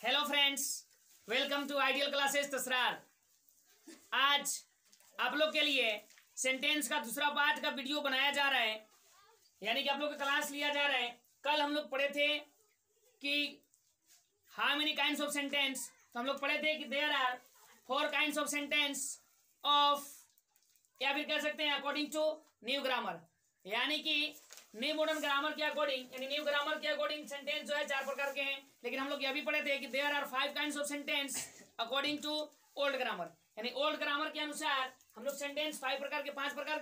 Hello friends, welcome to ideal classes Tasrar. आज आप लोग के लिए सेंटेंस का दूसरा पार्ट का वीडियो बनाया जा रहा है, यानी कि आप लोग का क्लास लिया जा रहा है। कल हम लोग पढ़े थे कि how many kinds of sentence, तो हम लोग पढ़े थे कि there are 4 kinds of sentence of, या फिर कह सकते हैं अकॉर्डिंग टू न्यू ग्रामर, यानी कि न्यू मॉडर्न ग्रामर के अकॉर्डिंग, यानी न्यू ग्रामर के अकॉर्डिंग सेंटेंस जो है 4 प्रकार के हैं। लेकिन हम लोग यह भी पढ़े थे कि there are 5 kinds of sentence according to old grammar, यानी ओल्ड ग्रामर के अनुसार हम लोग सेंटेंस 5 प्रकार के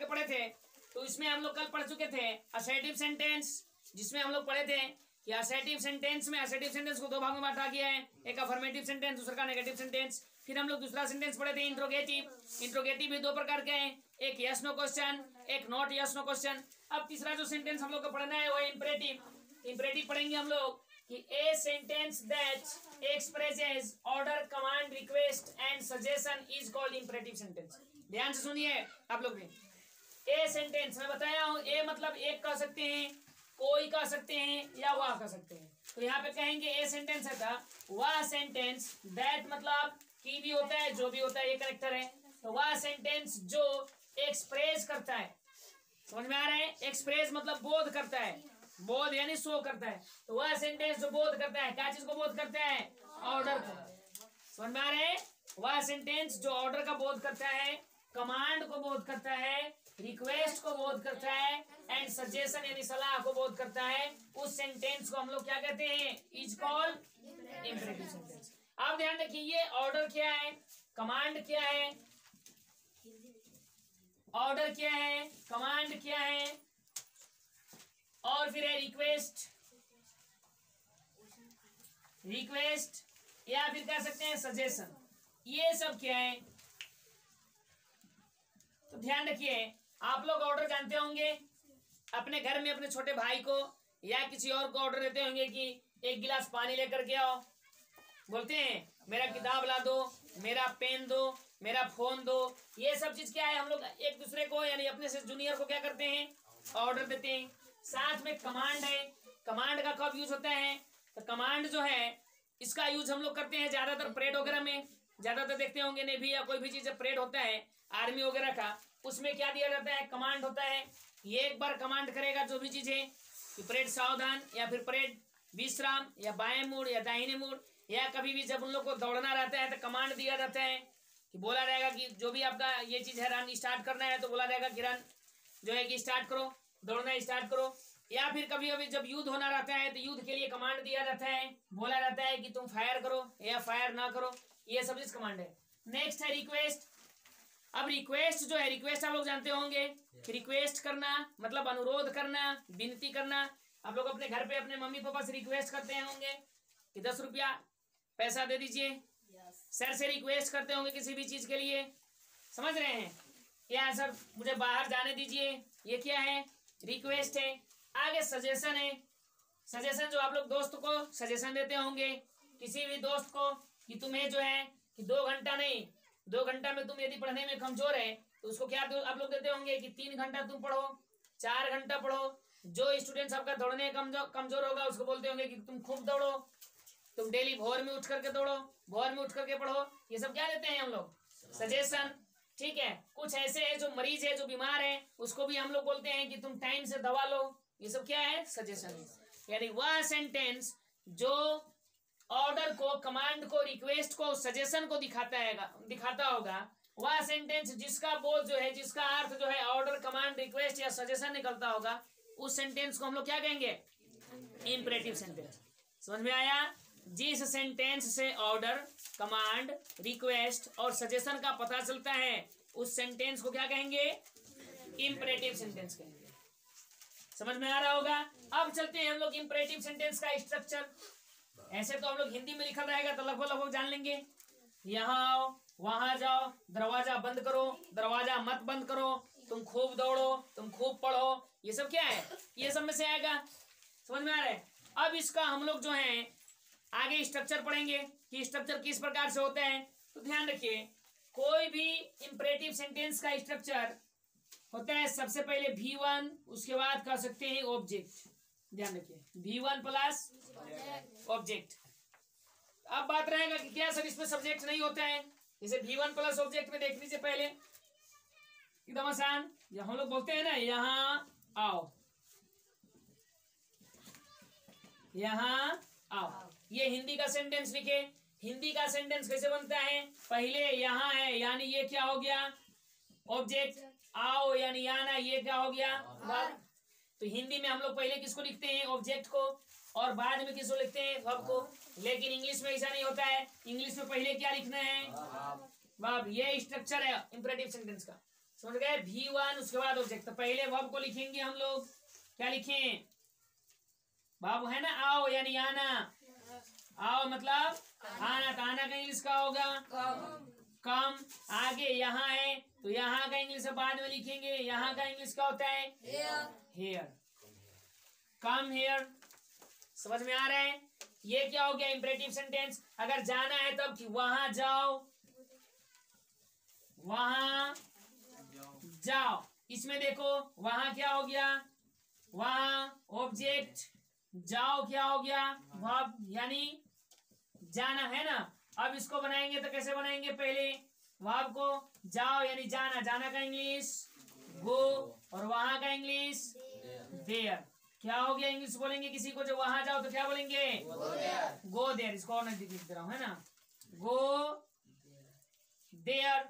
पढ़े थे। तो इसमें हम लोग कल पढ़ चुके थे असर्टिव सेंटेंस, जिसमें हम लोग पढ़े थे कि असर्टिव सेंटेंस को 2 भागों में बांटा गया है, एक अफर्मेटिव सेंटेंस, दूसरा का नेगेटिव सेंटेंस। फिर हम लोग दूसरा सेंटेंस पढ़े थे इंट्रोगेटिव भी 2 प्रकार के हैं, एक यस नो क्वेश्चन, एक नॉट यस नो क्वेश्चन। अब तीसरा जो सेंटेंस हम लोग को पढ़ना है वो इंपरेटिव पढ़ेंगे हम लोग कि a sentence that expresses order, command, request and suggestion is called imperative sentence. ध्यान से सुनिए आप लोग भी। ए सेंटेंस मैं बताया हूं, ए मतलब एक कह सकते हैं, कोई कह सकते हैं, या वह कह सकते हैं। तो यहाँ पे कहेंगे ए सेंटेंस है था वह सेंटेंस, दैट मतलब की भी होता है, जो भी होता है, ये करेक्टर है। तो वह सेंटेंस जो एक्सप्रेस करता है, समझ में आ रहा है? एक्सप्रेस मतलब बोध करता है, बोध यानी शो करता है। तो वह सेंटेंस जो बोध करता है, क्या चीज को बोध करता है? ऑर्डर को। समझ में आ रहा है? वह सेंटेंस जो ऑर्डर का बोध करता है, कमांड को बोध करता है, रिक्वेस्ट को बोध करता है एंड सजेशन यानी सलाह को बोध करता है, उस सेंटेंस को हम लोग क्या कहते हैं? Is called imperative sentence. अब ध्यान रखिए, ये ऑर्डर क्या है, कमांड क्या है, ऑर्डर क्या है, कमांड क्या है, और फिर है रिक्वेस्ट या फिर कह सकते हैं सजेशन। ये सब क्या है? तो ध्यान रखिए, आप लोग ऑर्डर जानते होंगे, अपने घर में अपने छोटे भाई को या किसी और को ऑर्डर देते होंगे कि 1 गिलास पानी लेकर के आओ, बोलते हैं मेरा किताब ला दो, मेरा पेन दो, मेरा फोन दो। ये सब चीज क्या है? हम लोग एक दूसरे को यानी अपने से जूनियर को क्या करते हैं? ऑर्डर देते हैं। साथ में कमांड है, कमांड का कब यूज होता है? तो कमांड जो है इसका यूज हम लोग करते हैं ज्यादातर परेड वगैरह में, ज्यादातर देखते होंगे नेवी या कोई भी चीज परेड होता है आर्मी वगैरह का, उसमें क्या दिया जाता है? कमांड होता है। ये एक बार कमांड करेगा जो भी चीज है कि परेड सावधान, या फिर परेड विश्राम, या बाएं मुड़ या दाहिने मुड़, या कभी भी जब उन लोग को दौड़ना रहता है तो कमांड दिया जाता है कि बोला रहेगा कि जो भी आपका ये चीज है रन स्टार्ट करना है, तो बोला रहेगा कि रन जो है कि स्टार्ट करो, दौड़ना स्टार्ट करो। या फिर कभी कभी जब युद्ध होना रहता है तो युद्ध के लिए कमांड दिया जाता है, बोला जाता है कि तुम फायर करो या फायर ना करो। ये सब चीज कमांड है। नेक्स्ट है रिक्वेस्ट। अब रिक्वेस्ट जो है, रिक्वेस्ट आप लोग जानते होंगे, रिक्वेस्ट करना मतलब अनुरोध करना, विनती करना। आप लोग अपने घर पे अपने मम्मी पापा से रिक्वेस्ट करते होंगे कि 10 रुपया पैसा दे दीजिए। सर से रिक्वेस्ट करते होंगे किसी भी चीज के लिए, समझ रहे हैं? या सर मुझे बाहर जाने दीजिए, ये क्या है? रिक्वेस्ट है। आगे सजेशन है। सजेशन जो आप लोग दोस्त को सजेशन देते होंगे, किसी भी दोस्त को कि तुम्हें जो है कि 2 घंटा नहीं, 2 घंटा में तुम यदि पढ़ने में कमजोर है तो उसको क्या आप लोग देते होंगे कि 3 घंटा तुम पढ़ो, 4 घंटा पढ़ो। जो स्टूडेंट्स आपका दौड़ने कमजोर होगा उसको बोलते होंगे कि तुम खूब दौड़ो, तुम डेली भोर में उठ करके दौड़ो, भोर में उठ करके पढ़ो। ये सब क्या देते हैं हम लोग? सजेशन। ठीक है। कुछ ऐसे है जो मरीज है, जो बीमार है, उसको भी हम लोग बोलते हैं कि तुम टाइम से दवा लो। ये सब क्या है? सजेशन। यानी वह सेंटेंस जो ऑर्डर को, कमांड को, रिक्वेस्ट को, सजेशन को दिखाता होगा, वह सेंटेंस जिसका बोध जो है, जिसका अर्थ जो है ऑर्डर, कमांड, रिक्वेस्ट या सजेशन निकलता होगा, उस सेंटेंस को हम लोग क्या कहेंगे? Imperative sentence. समझ में आया? जिस सेंटेंस से ऑर्डर, कमांड, रिक्वेस्ट और सजेशन का पता चलता है, उस सेंटेंस को क्या कहेंगे? इंपरेटिव सेंटेंस कहेंगे। समझ में आ रहा होगा? अब चलते हैं हम लोग इंपरेटिव सेंटेंस का स्ट्रक्चर। ऐसे तो हम लोग हिंदी में लिखा रहेगा तो लगभग जान लेंगे। यहाँ आओ, वहां जाओ, दरवाजा बंद करो, दरवाजा मत बंद करो, तुम खूब दौड़ो, तुम खूब पढ़ो। ये सब क्या है? ये सब में से आएगा। समझ में आ रहा है? अब इसका हम लोग जो है आगे स्ट्रक्चर पढ़ेंगे कि स्ट्रक्चर किस प्रकार से होता है। तो ध्यान रखिए, कोई भी इंपरेटिव सेंटेंस का स्ट्रक्चर होता है सबसे पहले V1, उसके बाद कह सकते हैं ऑब्जेक्ट। ध्यान रखिए V1 प्लस ऑब्जेक्ट। अब बात रहेगा कि क्या सर इसमें सब्जेक्ट नहीं होता है, जैसे V1 प्लस ऑब्जेक्ट में देख लीजिए पहले एकदम आसान, हम लोग बोलते हैं ना यहाँ आओ, यहाँ आओ, ये हिंदी का सेंटेंस लिखे। हिंदी का सेंटेंस कैसे बनता है, पहले यहाँ है यानी ये क्या हो गया ऑब्जेक्ट, आओ यानी आना, ये क्या हो गया वर्ब। तो हिंदी में हम लोग पहले किसको लिखते हैं ऑब्जेक्ट को, और बाद में किसको लिखते हैं वर्ब को। लेकिन इंग्लिश में ऐसा नहीं होता है, इंग्लिश में पहले क्या लिखना है वर्ब। ये स्ट्रक्चर है इंपरेटिव सेंटेंस का, समझ गए। V1 उसके बाद ऑब्जेक्ट, तो पहले वर्ब को लिखेंगे हम लोग, क्या लिखें वर्ब है ना, आओ यानी आना, आओ मतलब आना, तो आना का इंग्लिश का होगा कम। आगे यहाँ है तो यहाँ का इंग्लिश बाद में लिखेंगे, यहाँ का इंग्लिश का होता है हेयर, कम हेयर, समझ में आ रहा है। ये क्या हो गया इंपरेटिव सेंटेंस। अगर जाना है तब कि वहां जाओ, वहां जाओ, इसमें देखो वहां क्या हो गया, वहां ऑब्जेक्ट, जाओ क्या हो गया वर्ब यानी जाना है ना। अब इसको बनाएंगे तो कैसे बनाएंगे, पहले वर्ब को जाओ यानी जाना, जाना का इंग्लिश गो, और वहां का इंग्लिश देयर। क्या हो गया, इंग्लिश बोलेंगे किसी को जो वहां जाओ तो क्या बोलेंगे गो देयर। इसको और नजदीक लिख दे रहा हूं, है ना, गो देयर।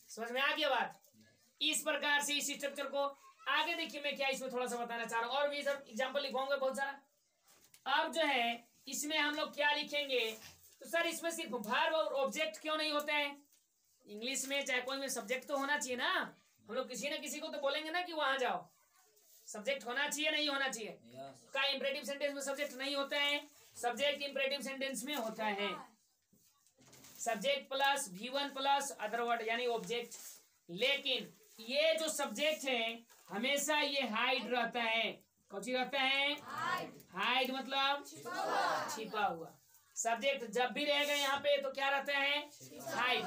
समझ में आ गया बात। इस प्रकार से इस स्ट्रक्चर को आगे देखिए, मैं क्या इसमें थोड़ा सा बताना चाह रहा हूँ, और भी सर एग्जाम्पल लिखवाऊंगा बहुत सारा। अब जो है इसमें हम लोग क्या लिखेंगे, तो सर इसमें सिर्फ वर्ब और ऑब्जेक्ट क्यों नहीं होता है। इंग्लिश में चाहे कोई में सब्जेक्ट तो होना चाहिए ना, हम लोग किसी ना किसी को तो बोलेंगे ना कि वहां जाओ, सब्जेक्ट होना चाहिए नहीं होना चाहिए। का इंपरेटिव सेंटेंस में सब्जेक्ट नहीं होता है, सब्जेक्ट इंपरेटिव सेंटेंस में होता है, subject plus V1 plus other word यानी ऑब्जेक्ट। लेकिन ये जो सब्जेक्ट है हमेशा ये हाइड रहता है, कौन सी रहता है हाइड मतलब छिपा हुआ। सब्जेक्ट जब भी रहेगा यहाँ पे तो क्या रहता है हाइड।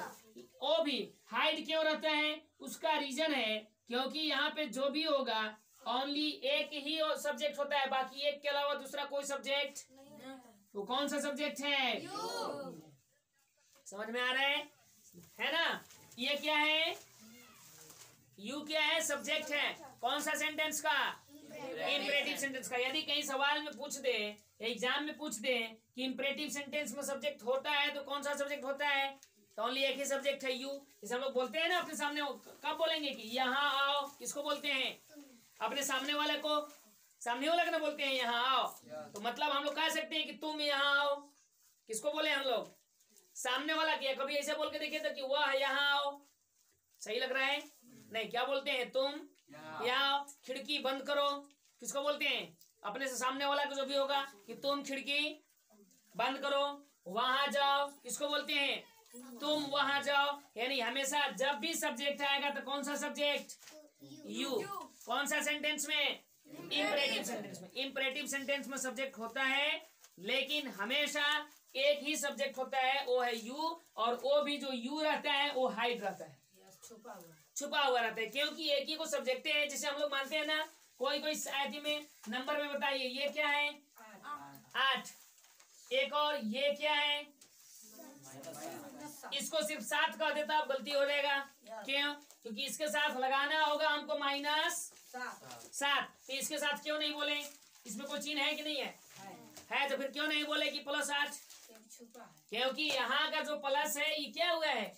वो भी हाइड क्यों रहता है, उसका रीजन है क्योंकि यहाँ पे जो भी होगा ओनली एक ही सब्जेक्ट होता है, बाकी एक के अलावा दूसरा कोई सब्जेक्ट, तो कौन सा सब्जेक्ट है समझ में आ रहा है ना। ये क्या है, यू क्या है सब्जेक्ट है, कौन सा सेंटेंस का इंपरेटिव सेंटेंस का। यदि कहीं सवाल में पूछ दे, एग्जाम में पूछ दे कि इंपरेटिव सेंटेंस में सब्जेक्ट होता है तो कौन सा सब्जेक्ट होता है, तो ओनली एक ही सब्जेक्ट है यू। जैसे हम लोग बोलते हैं ना अपने सामने, कब बोलेंगे कि यहाँ आओ, किसको बोलते हैं अपने सामने वाले को, सामने वाला ना बोलते हैं यहाँ आओ, तो मतलब हम लोग कह सकते हैं कि तुम यहाँ आओ, किसको बोले हम लोग सामने वाला किया। कभी ऐसे बोल के देखिए तो कि वह यहाँ आओ, सही लग रहा है नहीं, क्या बोलते हैं तुम यहाँ, खिड़की बंद करो, किसको बोलते हैं अपने से सामने वाला को जो भी होगा कि तुम खिड़की बंद करो। वहां जाओ, किसको बोलते हैं तुम वहां जाओ। यानी हमेशा जब भी सब्जेक्ट आएगा तो कौन सा सब्जेक्ट यू, कौन सा सेंटेंस में इंपरेटिव सेंटेंस में। इंपरेटिव सेंटेंस में सब्जेक्ट होता है लेकिन हमेशा एक ही सब्जेक्ट होता है, वो है यू, और वो भी जो यू रहता है वो हाइड रहता है, छुपा हुआ रहता है, क्योंकि एक ही को सब्जेक्ट है। जैसे हम लोग मानते हैं ना, कोई कोई शायद में नंबर में बताइए ये क्या है 8, एक और ये क्या है, इसको सिर्फ 7 कह देता अब गलती हो जाएगा, क्यों, क्योंकि इसके साथ लगाना होगा हमको -7, तो इसके साथ क्यों नहीं बोले, इसमें कोई चिन्ह है कि नहीं है तो फिर क्यों नहीं बोले कि +8, क्योंकि यहाँ का जो प्लस है ये क्या हुआ है,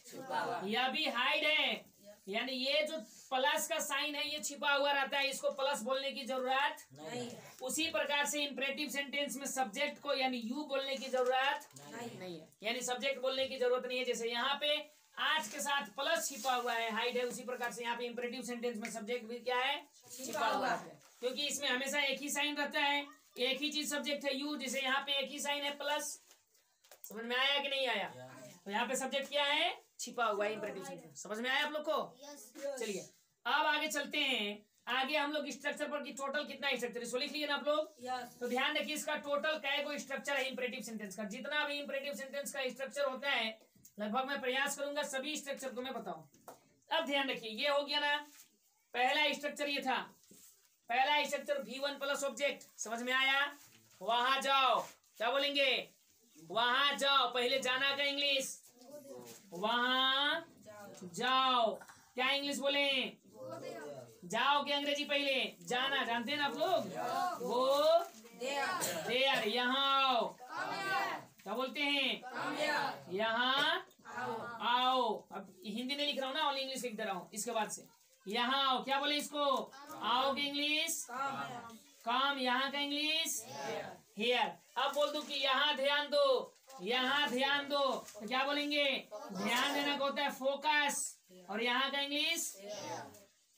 यह भी हाइड है, यानी ये जो प्लस का साइन है ये छिपा हुआ रहता है, इसको प्लस बोलने की जरूरत नहीं। उसी प्रकार से इंपरेटिव सेंटेंस में सब्जेक्ट को यानी यू बोलने की जरूरत नहीं है, यानी सब्जेक्ट बोलने की जरूरत नहीं है। जैसे यहाँ पे 8 के साथ प्लस छिपा हुआ है, हाइड है, उसी प्रकार से यहाँ पे इंपरेटिव सेंटेंस में सब्जेक्ट भी क्या है छिपा हुआ है, क्योंकि इसमें हमेशा एक ही साइन रहता है, एक ही चीज सब्जेक्ट है यू, जैसे यहाँ पे एक ही साइन है प्लस। समझ में आया कि नहीं आया, तो यहाँ पे सब्जेक्ट क्या है छिपा हुआ है इंपरेटिव सेंटेंस। समझ में आया आप लोग को। चलिए अब आगे चलते हैं, आगे हम लोग स्ट्रक्चर पर कि टोटल कितना स्ट्रक्चर इसको लिख लिए ना आप लोग। तो ध्यान रखिए इसका टोटल कै को स्ट्रक्चर है इंपरेटिव सेंटेंस का, जितना भी इंपरेटिव सेंटेंस का स्ट्रक्चर होता है लगभग मैं प्रयास करूंगा सभी स्ट्रक्चर को मैं बताऊं। अब ध्यान रखिए ये हो गया ना, पहला स्ट्रक्चर ये था, पहला स्ट्रक्चर V1 प्लस ऑब्जेक्ट, समझ में आया। वहां जाओ क्या बोलेंगे वहां जाओ। पहले जाना का इंग्लिश, वहां जाओ। क्या इंग्लिश बोले? जाओ के अंग्रेजी पहले, जाना जानते हैं ना आप लोग? गो देयर, यहाँ आओ। क्या बोलते हैं? यहाँ आओ। अब हिंदी नहीं लिख रहा हूँ ना, ओनली इंग्लिश लिख दे रहा हूँ इसके बाद से। यहाँ आओ, क्या बोले इसको? आओ के इंग्लिश कम, यहाँ का इंग्लिश हियर। अब बोल दो कि यहाँ ध्यान दो, यहाँ ध्यान दो, तो क्या बोलेंगे? ध्यान देना को होता है फोकस, और यहाँ का इंग्लिश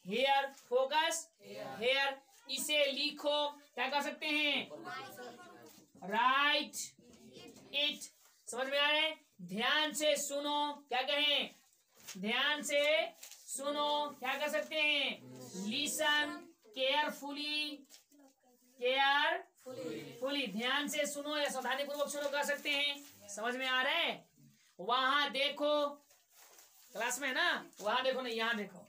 हियर। Focus here. इसे लिखो, क्या कर सकते हैं? Right it. समझ में आ रहा है? ध्यान से सुनो, क्या कहें? ध्यान से सुनो, क्या कर सकते हैं? लिसन केयरफुली, केयरफुली, ध्यान से सुनो या सावधानी पूर्वक सुनो कर सकते हैं। समझ में आ रहा है? वहां देखो, क्लास में है ना, वहां देखो नहीं, यहाँ देखो।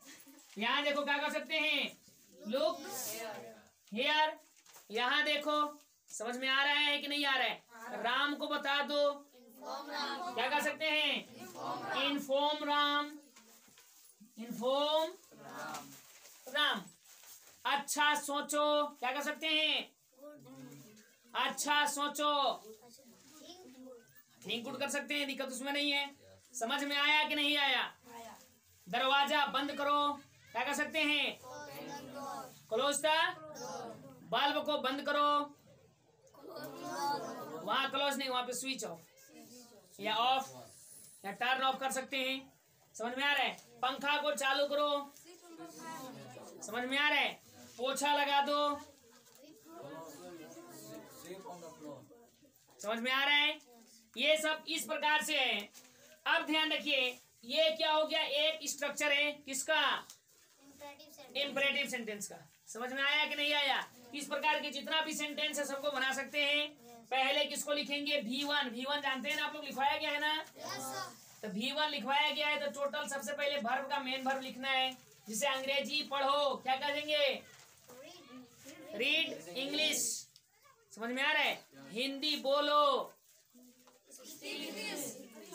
यहाँ देखो, क्या कर सकते हैं? लुक हियर, यहाँ देखो। समझ में आ रहा है कि नहीं आ रहा है? राम को बता दो, क्या कर सकते हैं? Inform Ram, inform Ram. अच्छा सोचो, क्या कर सकते हैं? अच्छा सोचो, थिंक गुड कर सकते हैं, दिक्कत उसमें नहीं है। समझ में आया कि नहीं आया? दरवाजा बंद करो, क्या कर सकते हैं? क्लोज द, बल्ब को बंद करो। वहां क्लोज नहीं, वहां पे स्विच ऑफ या ऑफ या टर्न ऑफ कर सकते हैं। समझ में आ रहा है? पंखा को चालू करो। समझ में आ रहा है? पोछा लगा दो। समझ में आ रहा है? ये सब इस प्रकार से है। अब ध्यान रखिए, ये क्या हो गया? एक स्ट्रक्चर है किसका? इंपरेटिव सेंटेंस का। समझ में आया कि नहीं आया? इस प्रकार के जितना भी सेंटेंस है सबको बना सकते हैं। पहले किसको लिखेंगे? V1। V1 जानते हैं ना आप लोग, लिखवाया गया है ना? तो V1 लिखवाया गया है, तो टोटल सबसे पहले वर्ब का मेन वर्ब लिखना है। जिसे अंग्रेजी पढ़ो, क्या कहेंगे? Read English. समझ में आ रहा है? हिंदी बोलो,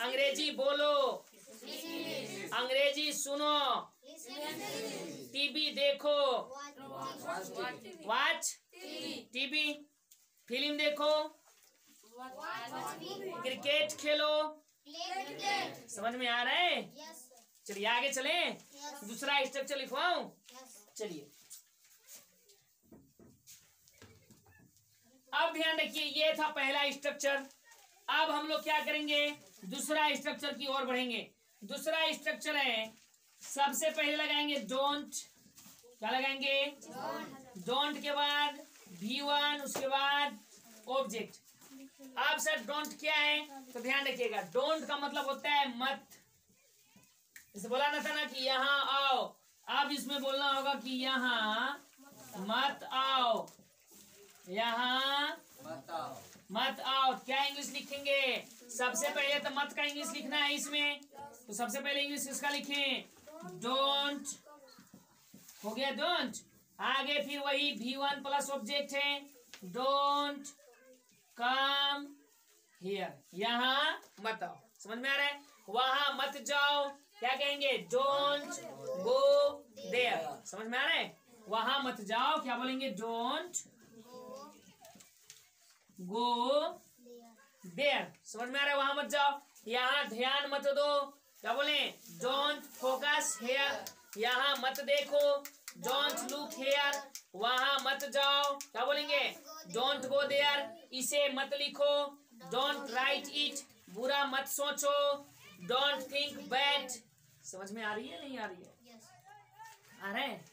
अंग्रेजी बोलो, अंग्रेजी सुनो, टीवी देखो, वॉच टीवी, फिल्म देखो, क्रिकेट खेलो। समझ में आ रहा है? चलिए आगे चले, दूसरा स्ट्रक्चर लिखवाऊं। चलिए अब ध्यान रखिए, ये था पहला स्ट्रक्चर। अब हम लोग क्या करेंगे? दूसरा स्ट्रक्चर की ओर बढ़ेंगे। दूसरा स्ट्रक्चर है, सबसे पहले लगाएंगे डोंट। क्या लगाएंगे? डोंट के बाद V1, उसके बाद ऑब्जेक्ट। अब सर डोंट क्या है? तो ध्यान रखिएगा, डोंट का मतलब होता है मत। जैसे बोला ना था ना कि यहाँ आओ, अब इसमें बोलना होगा कि यहाँ मत आओ, यहाँ मत आओ। क्या इंग्लिश लिखेंगे? सबसे पहले तो मत का इंग्लिश लिखना है इसमें, तो सबसे पहले इंग्लिश किसका लिखें? डोंट। हो गया डोंट। आगे फिर वही V1 प्लस ऑब्जेक्ट है, डोंट कम हियर, यहाँ मत आओ। समझ में आ रहा है? वहां मत जाओ, क्या कहेंगे? Don't go there. समझ में आ रहा है? वहां मत जाओ, क्या बोलेंगे? Don't go there. समझ में आ रहा है? वहां मत जाओ। यहाँ ध्यान मत दो, क्या बोले? Don't focus here. यहाँ मत देखो, डोंट लुक हेयर। वहां मत जाओ, क्या बोलेंगे? Don't go there. इसे मत लिखो, डोंट राइट इट। बुरा मत सोचो, डोंट थिंक बैड। समझ में आ रही है नहीं आ रही है? आ रहा है?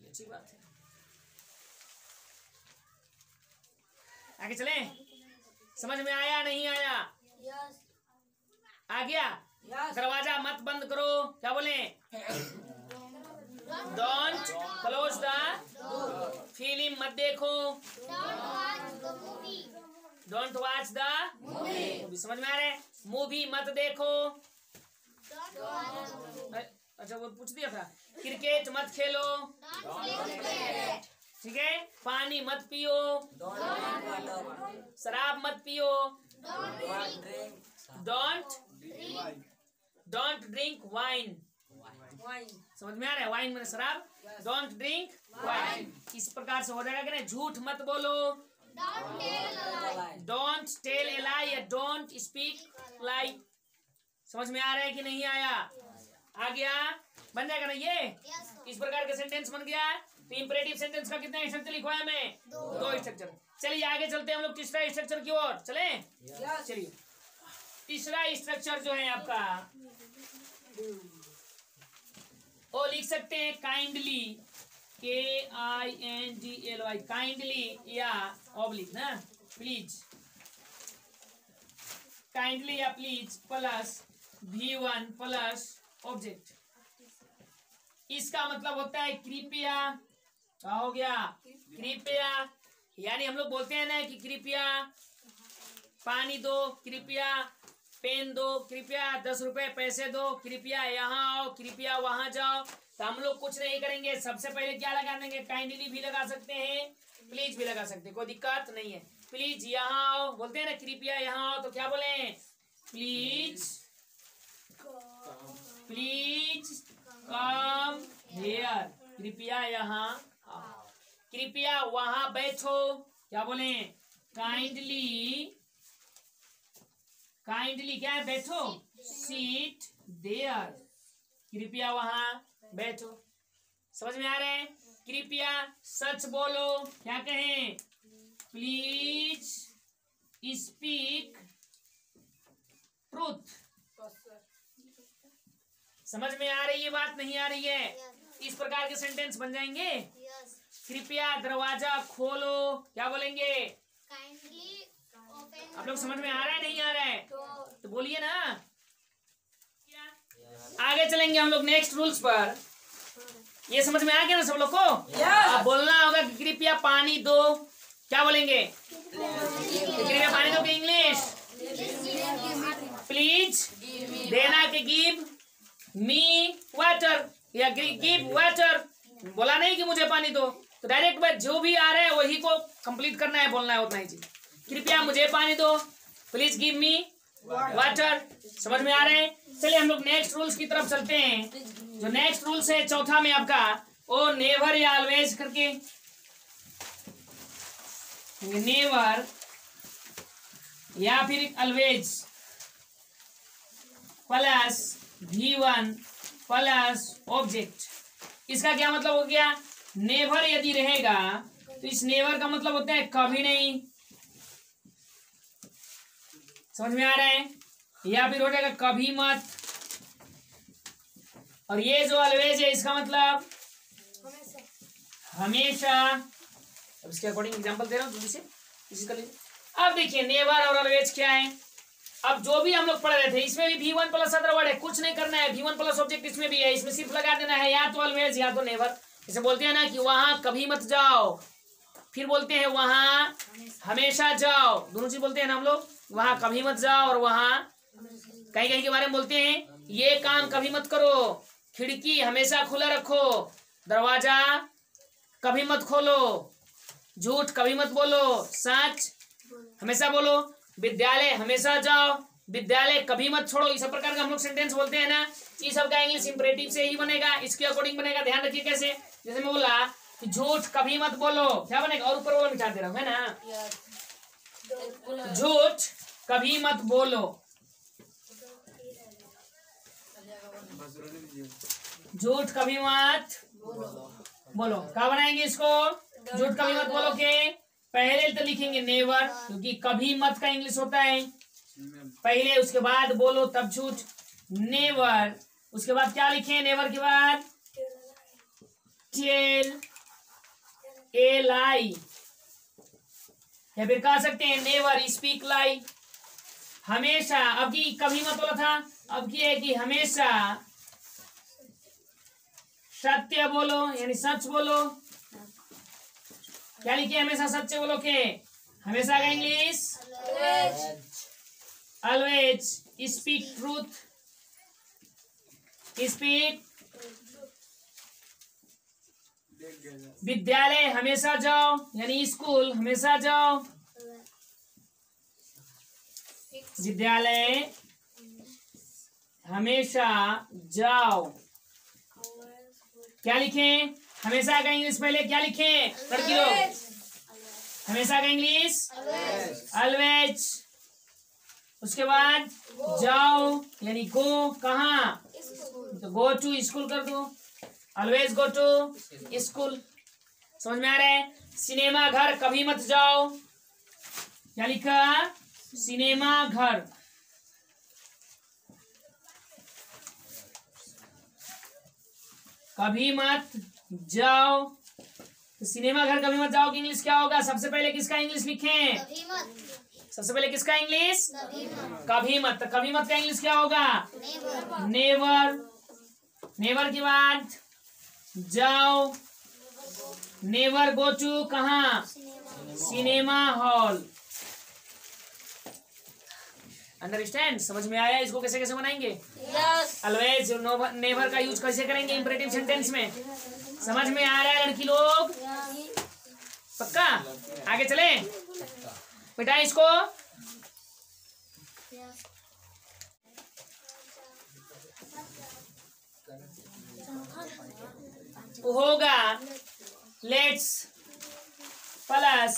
अच्छी बात है। आगे चले, समझ में आया नहीं आया? आ गया? दरवाजा मत बंद करो, क्या बोले? Don't close the. फिल्म मत देखो, डोंट वॉच द मूवी। समझ में आ रहा है? मूवी मत देखो। अच्छा वो पूछ दिया था। क्रिकेट मत खेलो, ठीक है? पानी मत पियो, शराब मत पियो। Don't drink wine. समझ में आ रहा है? वाइन मैंने शराब, डोंट ड्रिंक वाइन। इस प्रकार से हो जाएगा कि नहीं? झूठ मत बोलो, डोंट टेल ए लाई या डोंट स्पीक लाई। समझ में आ रहा है कि नहीं आया? आ गया? बन जाएगा ना ये? इस प्रकार का सेंटेंस बन गया। तो इंपरेटिव सेंटेंस का कितना स्ट्रक्चर लिखवाया मैं? 2 स्ट्रक्चर। चलिए आगे चलते हैं हम लोग तीसरा स्ट्रक्चर की ओर। चले? चलिए तीसरा स्ट्रक्चर जो है आपका वो लिख सकते हैं काइंडली, KINDLY, काइंडली या ऑब्लिक ना प्लीज, काइंडली या please plus V1 plus object. इसका मतलब होता है कृपया। क्या हो गया? कृपया। यानी हम लोग बोलते हैं ना कि कृपया पानी दो, कृपया पेन दो, कृपया 10 रुपए पैसे दो, कृपया यहाँ आओ, कृपया वहां जाओ। तो हम लोग कुछ नहीं करेंगे, सबसे पहले क्या लगा देंगे? काइंडली भी लगा सकते हैं, प्लीज भी लगा सकते हैं, कोई दिक्कत नहीं है। प्लीज यहाँ आओ, बोलते हैं ना कृपया यहाँ आओ, तो क्या बोले? प्लीज कम हियर, कृपया यहाँ आओ। कृपया वहां बैठो, क्या बोले? काइंडली क्या है? बैठो, सीट देयर, कृपया वहां बैठो। समझ में आ रहे हैं? कृपया सच बोलो, क्या कहें? Please speak truth. समझ में आ रही है बात? नहीं आ रही है? इस प्रकार के सेंटेंस बन जाएंगे। कृपया दरवाजा खोलो, क्या बोलेंगे? आप लोग समझ में आ रहा है नहीं आ रहा है? तो बोलिए ना। आगे चलेंगे हम लोग नेक्स्ट रूल्स पर। ये समझ में आ गया ना सब लोग को? अब बोलना होगा कि कृपया पानी दो, क्या बोलेंगे? कृपया पानी दो की इंग्लिश प्लीज, देना के गिव मी वाटर या गिव वाटर। बोला नहीं कि मुझे पानी दो, तो डायरेक्ट बात जो भी आ रहा है वही को कंप्लीट करना है, बोलना है उतना ही चीज। कृपया मुझे पानी दो, प्लीज गिव मी वाटर। समझ में आ रहे हैं? चलिए हम लोग नेक्स्ट रूल्स की तरफ चलते हैं। जो नेक्स्ट रूल्स है चौथा में आपका, वो नेवर या ऑलवेज करके, नेवर या फिर always plus V1 plus object. इसका क्या मतलब हो गया? नेवर यदि रहेगा तो इस नेवर का मतलब होता है कभी नहीं। समझ में आ रहा है? या फिर हो जाएगा कभी मत। और ये जो ऑलवेज है इसका मतलब हमेशा। अब इसके अकॉर्डिंग एग्जांपल दे रहा हूँ जल्दी से, इसी का लीजिए। अब देखिए नेवर और ऑलवेज क्या है। अब जो भी हम लोग पढ़ रहे थे इसमें भी V1 प्लस अदर वर्ड है, कुछ नहीं करना है। V1 प्लस ऑब्जेक्ट इसमें भी है, इसमें सिर्फ लगा देना है या तो ऑलवेज या तो नेवर। इसे बोलते हैं ना कि वहां कभी मत जाओ, फिर बोलते हैं वहां हमेशा जाओ। दोनों चीज बोलते हैं ना हम लोग, वहां कभी मत जाओ और वहां कहीं कहीं के बारे में बोलते हैं ये काम कभी मत करो, खिड़की हमेशा खुला रखो, दरवाजा कभी मत खोलो, झूठ कभी मत बोलो, सच हमेशा बोलो, विद्यालय हमेशा जाओ, विद्यालय कभी मत छोड़ो। इस प्रकार का हम लोग सेंटेंस बोलते हैं ना, ये सब का इंग्लिश इंपरेटिव से ही बनेगा, इसके अकॉर्डिंग बनेगा। ध्यान रखिए कैसे, जैसे मैं बोला कि झूठ कभी मत बोलो, क्या बनेगा? और ऊपर वाला मिटा दे रहा हूं, है ना? झूठ कभी मत बोलो, झूठ कभी मत बोलो। क्या बनाएंगे इसको? झूठ कभी मत बोलो के पहले तो लिखेंगे नेवर, क्योंकि कभी मत का इंग्लिश होता है पहले, उसके बाद बोलो तब झूठ। नेवर, उसके बाद क्या लिखे? नेवर के बाद टेल ए लाई, या फिर कह सकते हैं नेवर स्पीक लाई। हमेशा, अब की कभी मत बोला था, अब की है कि हमेशा सत्य बोलो, यानी सच बोलो। क्या लिखे? हमेशा सच्चे बोलो के हमेशा का English always speak truth, speak. विद्यालय हमेशा जाओ, यानी स्कूल हमेशा जाओ। विद्यालय हमेशा जाओ। क्या लिखें? हमेशा का इंग्लिश पहले क्या लिखें लड़की लोग? हमेशा का इंग्लिश ऑलवेज। उसके बाद जाओ यानी गो, कहाँ? तो गो टू स्कूल कर दो, ऑलवेज गो टू स्कूल। समझ में आ रहा है? सिनेमा घर कभी मत जाओ। क्या लिखा? सिनेमा घर। कभी मत जाओ। तो सिनेमा घर कभी मत जाओ की इंग्लिश क्या होगा? सबसे पहले किसका इंग्लिश लिखें? सबसे पहले किसका इंग्लिश? कभी मत। तो कभी मत का इंग्लिश क्या होगा? नेवर। नेवर के बाद जाओ, नेवर गो टू कहाँ? Cinema hall. अंडरस्टैंड? समझ में आया? इसको कैसे कैसे बनाएंगे? ऑलवेज नेवर का यूज कैसे करेंगे इंपरेटिव सेंटेंस में? समझ में आ रहा है लड़की लोग? पक्का? आगे चले बेटा। इसको होगा let's plus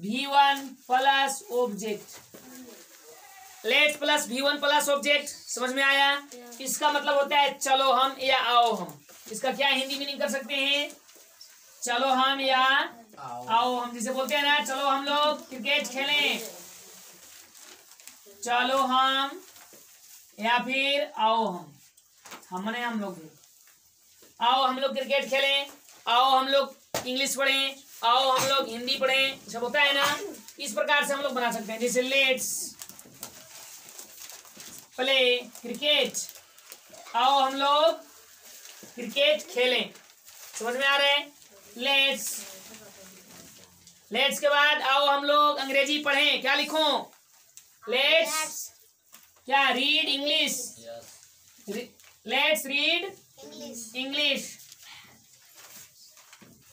V1 plus object. Let's plus V1 plus object. समझ में आया? इसका मतलब होता है चलो हम या आओ हम। इसका क्या हिंदी मीनिंग कर सकते हैं? चलो हम या आओ हम। जिसे बोलते हैं ना चलो हम लोग क्रिकेट खेलें, चलो हम, या फिर आओ हम। हमने हम लोग, आओ हम लोग क्रिकेट खेलें, आओ हम लोग इंग्लिश पढ़ें, आओ हम लोग हिंदी पढ़ें। सब होता है ना, इस प्रकार से हम लोग बना सकते हैं। जैसे लेट्स प्ले क्रिकेट, आओ हम लोग क्रिकेट खेलें। समझ में आ रहा है? लेट्स, लेट्स के बाद आओ हम लोग अंग्रेजी पढ़ें। क्या लिखूं? लेट्स क्या? Read English. Let's read English.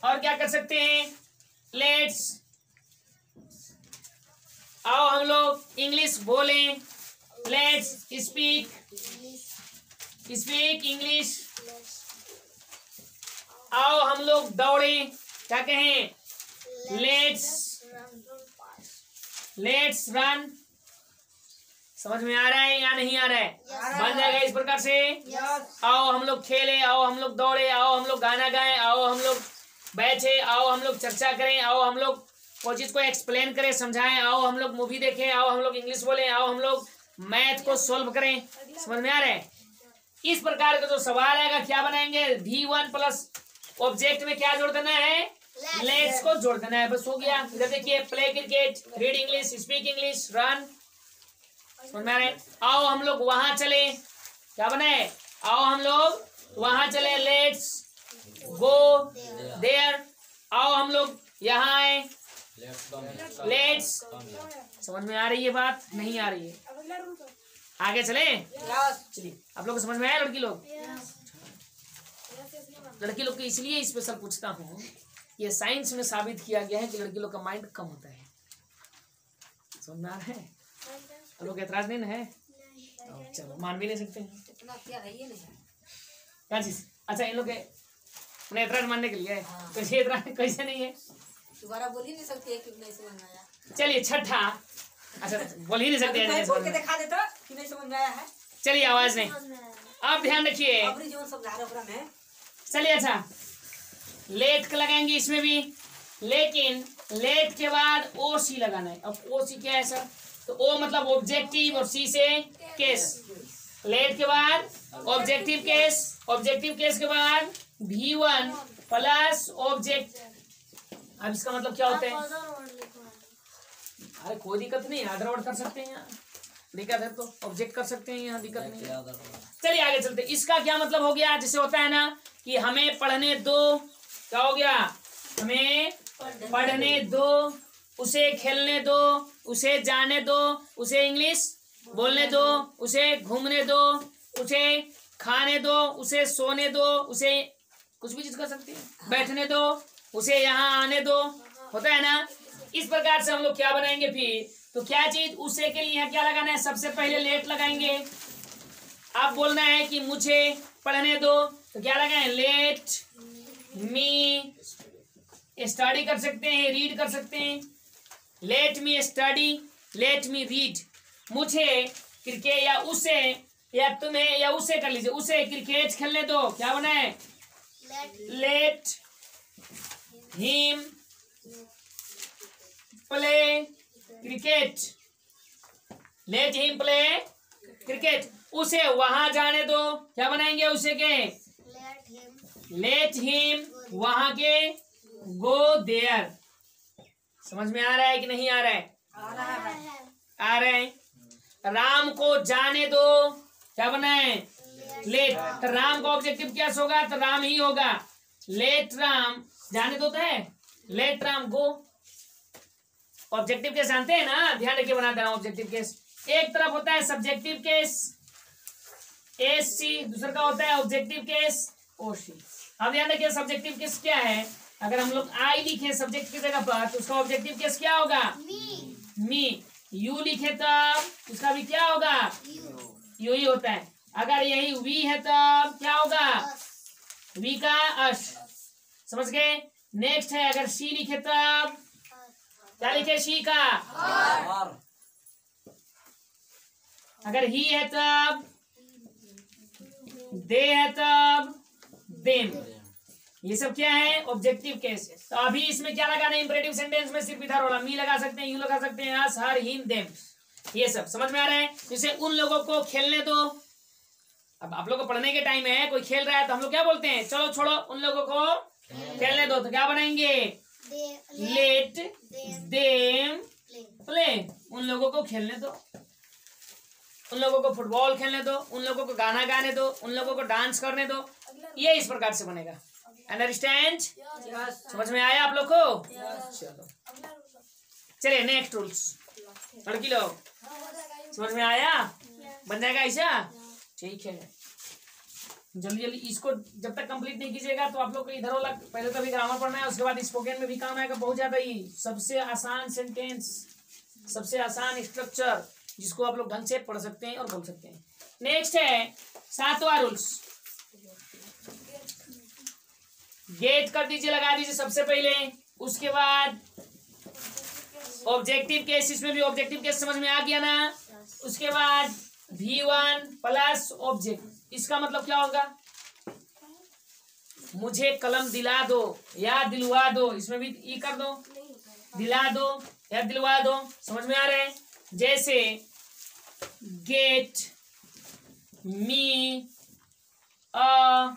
और क्या कर सकते हैं? लेट्स आओ हम लोग इंग्लिश बोलें। Let's speak English. आओ हम लोग दौड़ें। क्या कहें? Let's run. समझ में आ रहा है या नहीं आ रहा है? बन जाएगा इस प्रकार से। आओ हम लोग खेलें, आओ हम लोग दौड़े, आओ हम लोग गाना गाएं, आओ हम लोग बैठे, आओ हम लोग चर्चा करें, आओ हम लोग कोई चीज को एक्सप्लेन करें, समझाएं, आओ हम लोग मूवी देखें, आओ हम लोग इंग्लिश बोलें, आओ हम लोग मैथ को सोल्व करें। समझ में आ रहा है? इस प्रकार का जो सवाल आएगा क्या बनाएंगे? V1 प्लस ऑब्जेक्ट में क्या जोड़ देना है? लेट्स को जोड़ देना है। बस हो गया। इधर देखिए, play cricket, read English, speak English, run. समझ में आ रहा है? आओ हम लोग वहां चले। क्या बनाए? आओ हम लोग वहां चले। Let's go there. आओ हम लोग यहाँ आए। लेट्स। समझ में आ रही है बात? नहीं आ रही है? आगे चले। चलिए, आप लोग को समझ में आया लड़की लोग? लड़की लोग को इसलिए स्पेशल पूछता हूँ, ये साइंस में साबित किया गया है कि लड़की लोग का माइंड कम होता है। समझ में आ रहा है? लोग एतराज नहीं है? चलो, मान भी नहीं सकते हैं क्या चीज? अच्छा, इन लोग के अपने एतराज मानने के लिए कैसे एतराज कैसे नहीं है? दोबारा बोल ही नहीं सकते कि नहीं समझ में आया। चलिए छठा। अच्छा, बोल ही नहीं सकते हैं? बोल के दिखा देता कि नहीं समझ में आया है। चलिए, आवाज नहीं। आप ध्यान रखिए। चलिए, अच्छा लेट लगाएंगे इसमें भी, लेकिन लेट के बाद ओ सी लगाना है। अब ओ सी क्या है सर? तो ओ मतलब ऑब्जेक्टिव और सी से केस। लेट के बाद ऑब्जेक्टिव केस, ऑब्जेक्टिव केस के बाद V1 प्लस ऑब्जेक्ट। अब इसका मतलब क्या होता है? अरे कोई दिक्कत नहीं, अदर वर्ड कर सकते हैं। यहाँ दिक्कत है तो ऑब्जेक्ट कर सकते हैं, यहाँ दिक्कत नहीं है। चलिए आगे चलते। इसका क्या मतलब हो गया? जैसे होता है ना कि हमें पढ़ने दो। क्या हो गया? हमें पढ़ने दो, उसे खेलने दो, उसे जाने दो, उसे इंग्लिश बोलने दो, उसे घूमने दो, उसे खाने दो, उसे सोने दो, उसे कुछ भी चीज कर सकती है, बैठने दो, उसे यहाँ आने दो। होता है ना? इस प्रकार से हम लोग क्या बनाएंगे? फिर तो क्या चीज उसे के लिए क्या लगाना है, सबसे पहले लेट लगाएंगे। अब बोलना है कि मुझे पढ़ने दो, तो क्या लगाएं, लेट मी स्टडी कर सकते हैं, रीड कर सकते हैं। Let me study, let me read. मुझे क्रिकेट या उसे या तुम्हें या उसे कर लीजिए, उसे क्रिकेट खेलने दो, क्या बना है, let him play cricket, let him play cricket. उसे वहां जाने दो, क्या बनाएंगे उसे के, लेट हिम वहां के गो देयर। समझ में आ रहा है कि नहीं आ रहा है, आ रहा है। राम को जाने दो, क्या बनाए, लेट। तो राम का ऑब्जेक्टिव क्या होगा, तो राम ही होगा। लेट राम जाने दो तो है, लेट राम गो। ऑब्जेक्टिव केस जानते हैं ना, ध्यान रखिए बना देना ऑब्जेक्टिव केस। एक तरफ होता है सब्जेक्टिव केस एस सी, दूसरा का होता है ऑब्जेक्टिव केस ओ सी। अब ध्यान रखिए सब्जेक्टिव केस क्या है, अगर हम लोग आई लिखे सब्जेक्ट की जगह पर तो उसका ऑब्जेक्टिव केस क्या होगा, मी। यू लिखे तब उसका भी क्या होगा, यू ही होता है। अगर यही वी है तब क्या होगा, वी का अश। समझ गए। नेक्स्ट है अगर सी लिखे तब क्या लिखे, शी का। अगर ही है तब, दे है तब देम। ये सब क्या है, ऑब्जेक्टिव केस। तो अभी इसमें क्या लगाना है, इंपरेटिव सेंटेंस में सिर्फ इधर वाला मी लगा सकते हैं, यू लगा सकते हैं, अस हर हिम देम। ये सब समझ में आ रहा है। जैसे उन लोगों को खेलने दो, अब आप लोग को पढ़ने के टाइम है, कोई खेल रहा है तो हम लोग क्या बोलते हैं, चलो छोड़ो उन लोगों को खेलने दो। तो क्या बनाएंगे, लेट देम प्ले। उन लोगों को खेलने दो, उन लोगों को फुटबॉल खेलने दो, उन लोगों को गाना गाने दो, उन लोगों को डांस करने दो। ये इस प्रकार से बनेगा। अंडरस्टैंड, समझ में आया आप लोग को। चलो चलिए नेक्स्ट रूल्स, लड़की लोग समझ में आया, बन जाएगा ऐसा, ठीक है। जल्दी जल्दी इसको जब तक कंप्लीट नहीं कीजिएगा तो आप लोग को इधर वाला पहले तो अभी ग्रामर पढ़ना है, उसके बाद स्पोकन में भी काम आएगा बहुत ज्यादा ही। सबसे आसान सेंटेंस, सबसे आसान स्ट्रक्चर जिसको आप लोग ढंग से पढ़ सकते हैं और बोल सकते हैं। नेक्स्ट है 7वां रूल्स, गेट कर दीजिए, लगा दीजिए सबसे पहले। उसके बाद ऑब्जेक्टिव केस, इसमें भी ऑब्जेक्टिव केस समझ में आ गया ना। उसके बाद V1 प्लस ऑब्जेक्ट, इसका मतलब क्या होगा, मुझे कलम दिला दो या दिलवा दो, इसमें भी ई कर दो, दिला दो या दिलवा दो। समझ में आ रहा है। जैसे गेट मी अ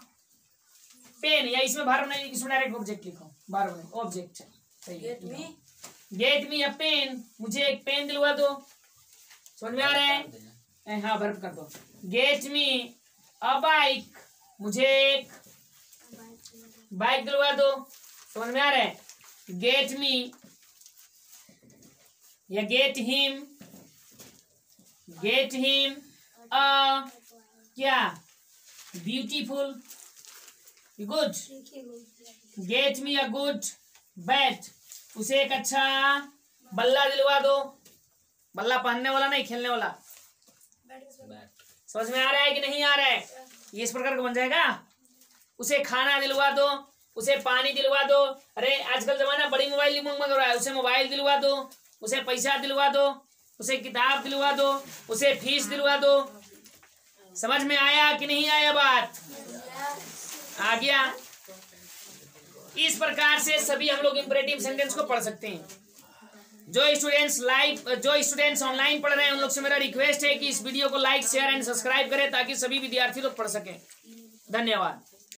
पेन, या इसमें भारत नहीं, इसमें डायरेक्ट ऑब्जेक्ट लिखो, भारत नहीं ऑब्जेक्ट। गेट मी अ पेन, मुझे एक पेन दिलवा दो। समझ में आ रहा है। हाँ वर्ब कर दो। गेट मी अ बाइक, मुझे एक बाइक दिलवा दो। समझ में आ रहा है। गेट मी या गेट हिम अ क्या, beautiful good. Get me a good bat, उसे एक अच्छा बल्ला दिलवा दो। बल्ला पहनने वाला नहीं, खेलने वाला। समझ में आ रहा है कि नहीं आ रहा है। ये इस प्रकार का बन जाएगा। उसे खाना दिलवा दो, उसे पानी दिलवा दो। अरे आजकल जमाना बड़ी मोबाइल मंग रहा है, उसे मोबाइल दिलवा दो, उसे पैसा दिलवा दो, उसे किताब दिलवा दो, उसे फीस दिलवा दो। समझ में आया कि नहीं आया, बात आ गया। इस प्रकार से सभी हम लोग इंपरेटिव सेंटेंस को पढ़ सकते हैं। जो स्टूडेंट्स ऑनलाइन पढ़ रहे हैं उन लोग से मेरा रिक्वेस्ट है कि इस वीडियो को लाइक शेयर एंड सब्सक्राइब करें ताकि सभी विद्यार्थी लोग पढ़ सकें। धन्यवाद।